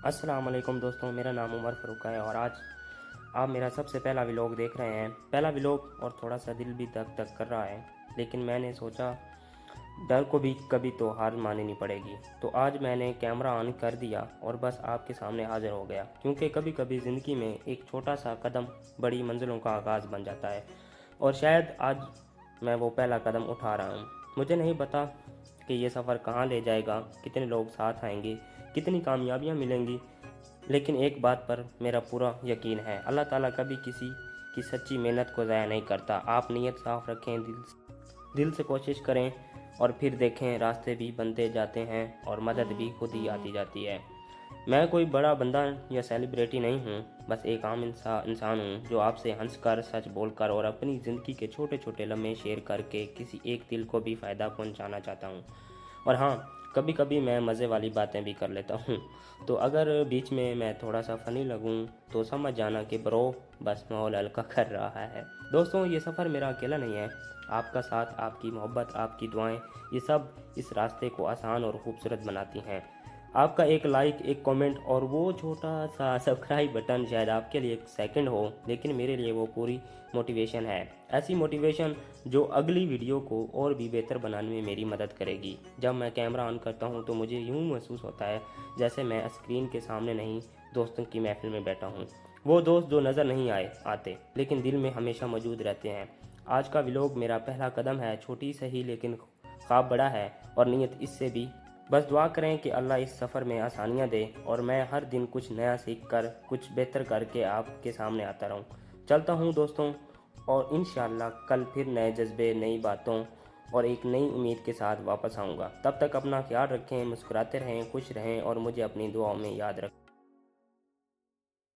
अस्सलाम वालेकुम दोस्तों, मेरा नाम उमर फ़ारूक है और आज आप मेरा सबसे पहला व्लॉग देख रहे हैं। पहला व्लॉग और थोड़ा सा दिल भी धक धक कर रहा है, लेकिन मैंने सोचा डर को भी कभी तो हार माननी पड़ेगी। तो आज मैंने कैमरा ऑन कर दिया और बस आपके सामने हाज़िर हो गया, क्योंकि कभी कभी ज़िंदगी में एक छोटा सा कदम बड़ी मंजिलों का आगाज़ बन जाता है और शायद आज मैं वो पहला कदम उठा रहा हूँ। मुझे नहीं पता कि ये सफ़र कहाँ ले जाएगा, कितने लोग साथ आएंगे, कितनी कामयाबियाँ मिलेंगी, लेकिन एक बात पर मेरा पूरा यकीन है, अल्लाह ताला कभी किसी की सच्ची मेहनत को ज़ाया नहीं करता। आप नीयत साफ़ रखें, दिल से कोशिश करें और फिर देखें रास्ते भी बनते जाते हैं और मदद भी खुद ही आती जाती है। मैं कोई बड़ा बंदा या सेलिब्रिटी नहीं हूँ, बस एक आम इंसान हूँ जो आपसे हंसकर, सच बोलकर और अपनी ज़िंदगी के छोटे छोटे लम्हे शेयर करके किसी एक दिल को भी फ़ायदा पहुँचाना चाहता हूँ। और हाँ, कभी कभी मैं मज़े वाली बातें भी कर लेता हूँ, तो अगर बीच में मैं थोड़ा सा फ़नी लगूँ तो समझ जाना कि ब्रो बस माहौल हल्का कर रहा है। दोस्तों, ये सफ़र मेरा अकेला नहीं है। आपका साथ, आपकी मोहब्बत, आपकी दुआएं, ये सब इस रास्ते को आसान और ख़ूबसूरत बनाती हैं। आपका एक लाइक, एक कमेंट और वो छोटा सा सब्सक्राइब बटन शायद आपके लिए एक सेकंड हो, लेकिन मेरे लिए वो पूरी मोटिवेशन है। ऐसी मोटिवेशन जो अगली वीडियो को और भी बेहतर बनाने में मेरी मदद करेगी। जब मैं कैमरा ऑन करता हूँ तो मुझे यूँ महसूस होता है जैसे मैं स्क्रीन के सामने नहीं, दोस्तों की महफिल में बैठा हूँ। वो दोस्त जो नज़र नहीं आते लेकिन दिल में हमेशा मौजूद रहते हैं। आज का व्लॉग मेरा पहला कदम है, छोटी सही लेकिन ख्वाब बड़ा है और नीयत इससे भी। बस दुआ करें कि अल्लाह इस सफ़र में आसानियाँ दे और मैं हर दिन कुछ नया सीख कर, कुछ बेहतर करके आपके सामने आता रहूँ। चलता हूँ दोस्तों, और इंशाअल्लाह कल फिर नए जज्बे, नई बातों और एक नई उम्मीद के साथ वापस आऊँगा। तब तक अपना ख्याल रखें, मुस्कुराते रहें, खुश रहें और मुझे अपनी दुआओं में याद रखें।